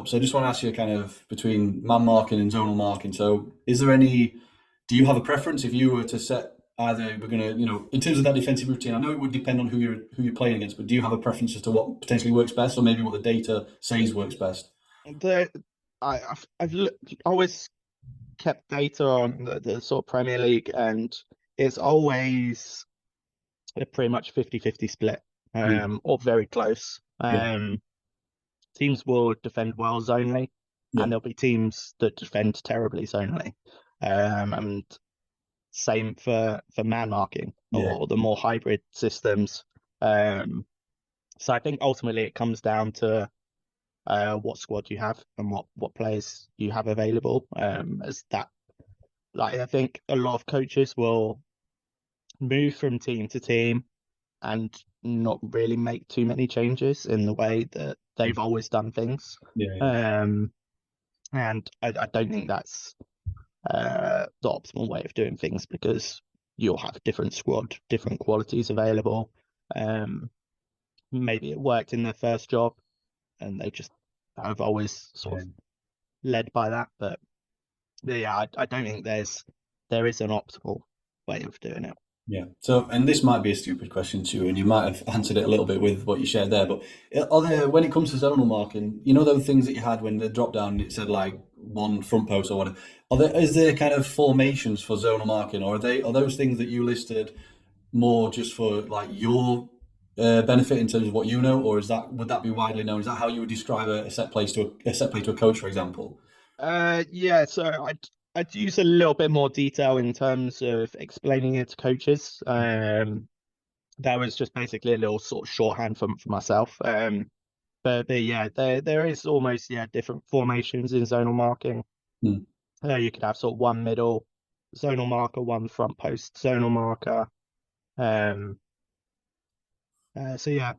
So I just want to ask you kind of between man marking and zonal marking. So do you have a preference if you were to set either we're going to, in terms of that defensive routine, I know it would depend on who you're playing against, but do you have a preference as to what potentially works best or maybe what the data says works best? The always kept data on the sort of Premier League, and it's always a pretty much 50-50 split, Mm. or very close. Yeah. Teams will defend well zonally, Yeah. and there'll be teams that defend terribly zonally. And same for man marking Yeah. or the more hybrid systems. Um, so I think ultimately it comes down to what squad you have and what players you have available. As that, like I think a lot of coaches will move from team to team and not really make too many changes in the way that they've always done things. Yeah. Um, and I don't think that's the optimal way of doing things because you'll have a different squad, different qualities available. Um, Maybe it worked in their first job and they just have always sort Yeah. of led by that. But yeah, I don't think there is an optimal way of doing it. Yeah. So, and this might be a stupid question to you, and you might have answered it a little bit with what you shared there, but are there, when it comes to zonal marking, those things that you had when the drop down, it said like one front post or whatever, is there kind of formations for zonal marking, or are those things that you listed more just for like your benefit in terms of what you know, or would that be widely known? Is that how you would describe a set place to a set play to a coach, for example? Yeah, so I'd use a little bit more detail in terms of explaining it to coaches. That was just basically a little sort of shorthand for myself. But yeah, there is almost different formations in zonal marking. Hmm. You could have sort of one middle zonal marker, one front post zonal marker. Um, so yeah,